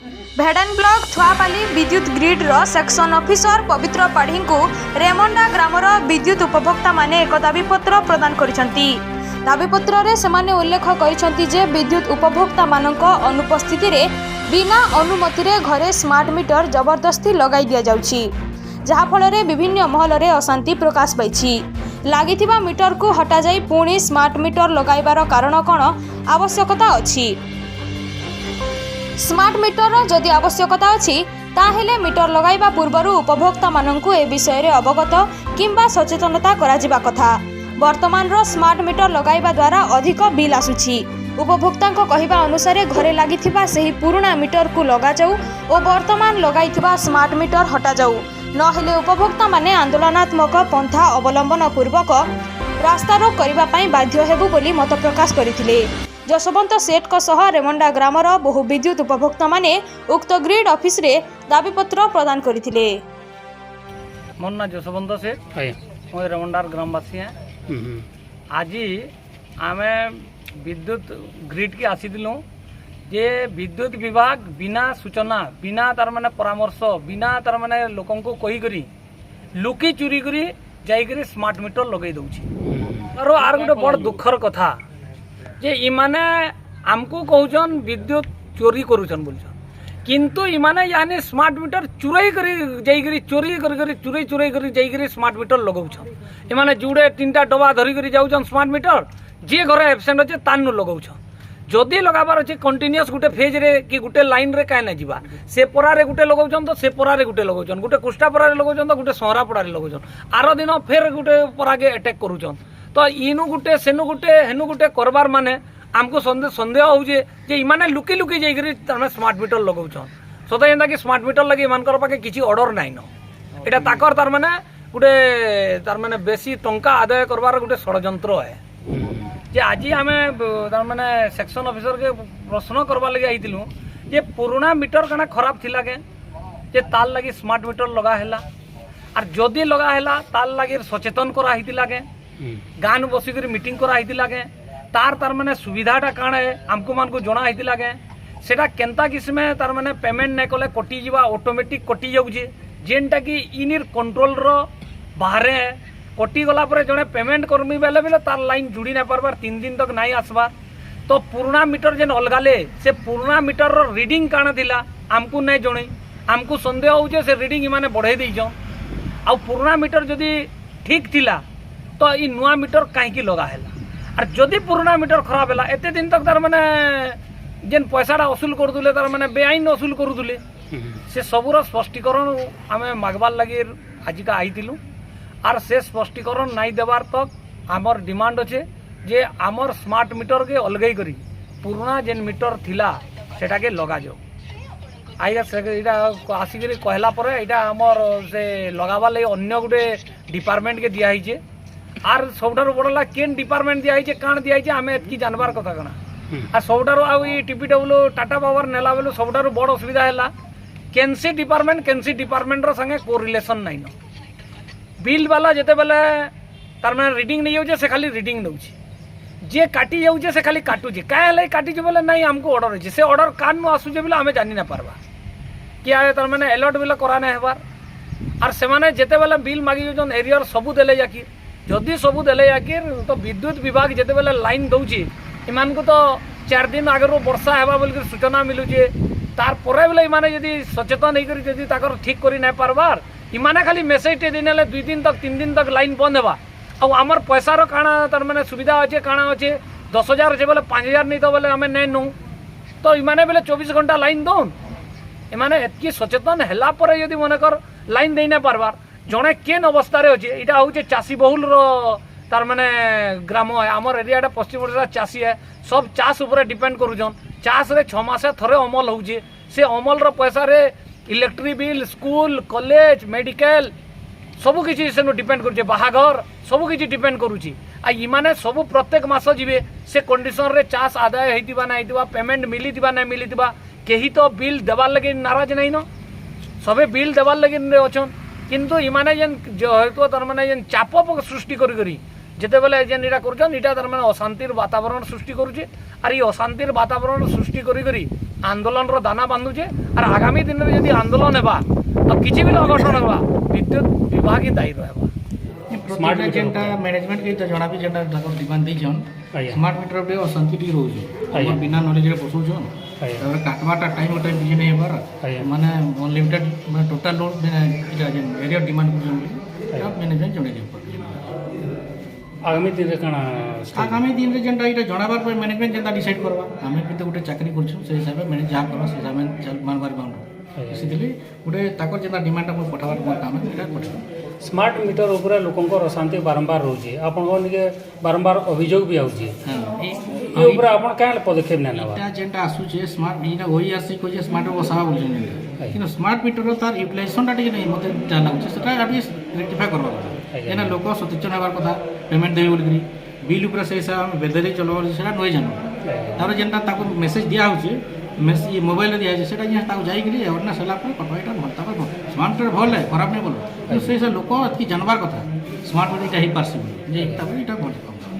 भेड़ान block थुआपाली विद्युत grid रो section officer पवित्र पाढ़ी को रेमंडा ग्रामर विद्युत उपभोक्ता माने एक दाबीपत्र प्रदान करिसेंती। दाबीपत्र रे सेमाने उल्लेख करिसेंती जे विद्युत उपभोक्ता मानक अनुपस्थिति रे बिना अनुमति रे घरे स्मार्ट मीटर जबरदस्ती लगाई दिया जाउची, जहा फल रे विभिन्न महल रे अशांति प्रकाश पाइछि। लागिथिबा मीटर को हटा जाई पुणी स्मार्ट मीटर लगाइबार कारण कोन आवश्यकता अछि। स्मार्ट मीटर जदि आवश्यकता अछि ताहेले मीटर लगाइबा पूर्वरु उपभोक्ता माननकु ए विषय रे अवगत किंबा सचेतनता करा जिबा कथा। वर्तमान रो स्मार्ट मीटर लगाइबा द्वारा अधिक बिल आसुछि। उपभोक्तांको कहिबा अनुसार घरे लागिथिबा सेही पुराना मीटर को लगा जाऊ और वर्तमान लगाइथिबा स्मार्ट मीटर हटा जाऊ, नहेले उपभोक्ता माने आंदोलनात्मक पंथा अवलंबन पूर्वक रास्ता रोक करिबा पई बाध्य हेबु बोली मत प्रकाश करिथिले। जसवंत सेठ को सह रेमंडा ग्रामर बहु विद्युत उपभोक्ता माने उक्त ग्रिड ऑफिस रे दाबीपत्र प्रदान करथिले। मोर ना जसवंत सेठ मैं रेमंडार ग्रामवासी हैं। आज आमे विद्युत ग्रिड की आसीलु जे विद्युत विभाग बिना सूचना बिना तार माने परामर्श बिना तार माने लोकन को कही करी लुकी चोरी करी जाई करी स्मार्ट मीटर लगई दउची। और आर गोटे बड़ दुखर कथा जे इमाने आमको कहउछन विद्युत चोरी करूछन बोलछन, किंतु इमाने यानी स्मार्ट मीटर चुराई करी जाई करी चोरी करी चुराई करी जाई करी स्मार्ट मीटर लगाउछन। इमाने जुड़े तीनटा डबा धरी करी जाउछन स्मार्ट मीटर जे घरे एब्सेंट अछि तानु लगाउछन। जदि लगाबार अछि कंटिन्यूअस गुटे फेज रे कि गुटे लाइन रे काहे न जिबा से परा रे गुटे लगाउछन तो से परा रे गुटे लगाउछन, गुटे कुष्टा परा रे लगाउछन तो गुटे सहरा परा रे लगाउछन, आरो दिन फेर गुटे परा के अटैक करूछन। तो इनु गुटे सेनु गुटे हेनु गुटे करबार माने आमको संदेह होउजे जे इमाने लुकी लुकी जाई करी तमे स्मार्ट मीटर लगाउछन। सदा एंदा कि स्मार्ट मीटर लगे इमानकर पाके किछि ऑर्डर नाही न, एटा ताकर तार माने गुटे तार माने बेसी टंका आदाय करबार गुटे षडयंत्र है। जे आज आमे तार माने सेक्शन ऑफिसर के प्रश्न करबा लगे आइतिलु जे पुराना मीटर कना खराब थिला के जे ताल लगी स्मार्ट मीटर लगा हैला और जदि लगा हैला ताल लगी सचेतन करा हितिला के गान बसी कर मीटिंग करा हितिला के तार माने सुविधाटा काण है आमको मान को जणा हितिला के सेटा केंता किस्मे तार माने पेमेंट नै कले कटि जीवा ऑटोमेटिक कटि जाउजे जेनटा कि इनिर कंट्रोल रो बाहरे कटि गला पर जने पेमेंट करमी बेले बेले तार लाइन जुड़ी ना पारबार 3 दिन तक नहीं आसबार। तो पुराना मीटर जेन अलगाले से पुराना मीटर रो रीडिंग काण थिला आमको नै जणे आमको संदेह होउजे से रीडिंग इमाने बढ़ाई देइछन। आ पुराना मीटर जदी ठीक थिला तो ई नुआ मीटर काहे की लगा हैला और जदि पुराना मीटर खराब हैला एते दिन तक तार माने जेन पैसाटा वसूल करदुले तार माने बेआईन वसूल करदुले से सबुर स्पष्टीकरण आमे मागबार लागि आज का आइतिलु और से स्पष्टीकरण नहीं देवार तक आमर डिमांड अच्छे जे आमर स्मार्ट मीटर के अलगई करी पुराना जेन मीटर थिला सेटा के लगा जाओ। आइगा सेटा आसिक कहला पर एटा आमर से लगाबार लगे अन्य गोटे डिपार्टमेंट के दिया हिचे आर सबठार बड़ला केन डिपार्टमेंट दिया हिचे कान दिया हिचे आमे एतकी जानबार कथा कना आ सबठार आ टीपीडब्ल्यू टाटा पावर नेला बेलु सबठार बड़ असुविधा हैला केनसी डिपार्टमेंट रो संगे को रिलेशन नहीं न बिल वाला जेते बेले तार माने रीडिंग नहीं जाउछे से खाली रीडिंग दउछि जे काटी जाउछे से खाली काटुछि काहे लै काटी जे बोले नहीं हमको ऑर्डर अछि से ऑर्डर कान नु आसुजे बोले हमें जानि ना पारबा कि आए तार माने अलर्ट बिल कराने हेबार और से माने जेते बेले बिल मागी जोन एरियर सबु देले जाकी जदी सबु देले जाकी तो विद्युत विभाग जेते बेले लाइन दउछि इमान को तो 4 दिन आगर वर्षा हेबा बोल के सूचना मिलुजे तार परे बेले इमाने जदी सचेतन नै करी जदी ताकर ठीक करी नै पारबार इमाने खाली मेसेज टे दिन 2 दिन तक 3 दिन तक लाइन बंद हेबा और आमर पैसार काଣା तार माने सुविधा अच्छे काଣା अच्छे 10,000 अच्छे बोले 5,000 नहीं तो बोले आम नहीं नौ तो इमाने बोले 24 घंटा लाइन दौन इमाने एतकी सचेतन हैला पर यदि मनकर लाइन दे ना पारबार जड़े केन अवस्था रे अच्छे इटा हूँ चाषी बहुल तार माने ग्राम है आमर एरिया पश्चिम ओडिशा चाषी है सब चाष उपर डिपेंड करूछन चाष रे 6 मास थरे अमल होउछे से अमल रो पैसा रे electric bill school college medical सबू किसी से डिपेंड करुचे बाहाघर सबू किसी डिपेंड करुची आ इमाने सबू प्रत्येक मास जीवे से कंडीशन रे चाष आदाय होइतिबा ना होइतिबा पेमेंट मिलितिबा ना मिलितिबा केही तो बिल देवार लगे नाराज नहीं न सबे बिल देवार लगे अछन किंतु इमाने जेन जो तार माने जेन चाप सृष्टि करी जिते बेले जेन इटा तार माने अशांतिर वातावरण सृष्टि करुचे और ये अशांतिर वातावरण सृष्टि करी आंदोलन रो दाना बांधुचे और आगामी दिन में यदि आंदोलन हेबा तो किसी भी अघटन हेबा विद्युत विभाग ही दायी रहबा। स्मार्ट जेनटा मैनेजमेंट के तो जणा भी जेनटा ताको डिमांड दैछन स्मार्ट मीटर पे अशांति टी रहउछ हमर बिना नॉलेज रे बसउछन तापर काटवाटा टाइम बिजी नहीं हेबार माने अनलिमिटेड माने टोटल लोड इटा जेन एरिया डिमांड करछन मैनेजमेंट जणे दे आगामी दिन काना आगामी दिन रे जेनटा इटा जणाबार पर मैनेजमेंट जेनटा डिसाइड करबा हमें भी तो गुटे चाकरी करछु से हिसाब में मैनेज जा करबा से हिसाब में चल मानबार बाउंड सिदिली गुटे ताकर जेनटा डिमांड हम पठाबार मोर काम इटा पठा स्मार्ट मीटर ऊपर लोकंकर अशांति बारंबार रोचे आपन के बारंबार अभियोग भी आउची ए ऊपर आपन काहे पदक्षेप नै नबा इटा जेनटा आसुचे स्मार्ट इटा होई आसी को जे स्मार्ट बसावा बोलछन किन स्मार्ट मीटर तार यूटिलाइजेशन टा टिके नै मते जाना उचित सेटा एटलिस्ट रेक्टिफाई करबा एना लोक सचेतन हेबार कथा पेमेंट देबे बोलकरी बिल ऊपर से हिसाब में बेदरी चलबा सेटा नय जानो तार जेनटा ताको मेसेज दिया होचे मेसेज मोबाइल दिया है सेटा जे ताको जाई गली अवेयरनेस हला पर कटवाइटा भरता पर स्मार्ट मीटर भल है खराब नै बोलो से लोक अति जानबार कथा स्मार्ट मीटर इटा ही पारसी जे तापर इटा भल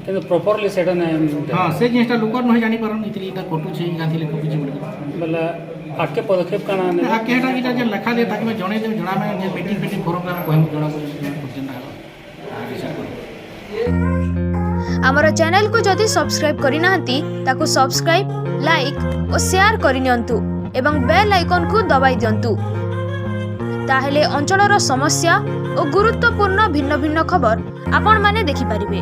କିନ୍ତୁ ପ୍ରପରଲି ସେଟା ନାହିଁ हाँ से जिनिसटा लोक नहीं जानी पारन इतरी इटा कटु छै गांधी ले कटु छै ବୋଲେ आगे पदक्षेप काना ने आके हेटा इटा जे लेखा दे ताकि जणे दे जणा में जे मीटिंग फोरम में कहम जणा को जेनटा आमर चैनल को जदि सब्सक्राइब करि नाहंती ताको सब्सक्राइब लाइक और शेयर करिनियंतु एवं बेल आइकन को दबाई दियंतु ताहेले अंचलर समस्या और गुरुत्वपूर्ण भिन्न भिन्न खबर आपण माने देखि परिबे।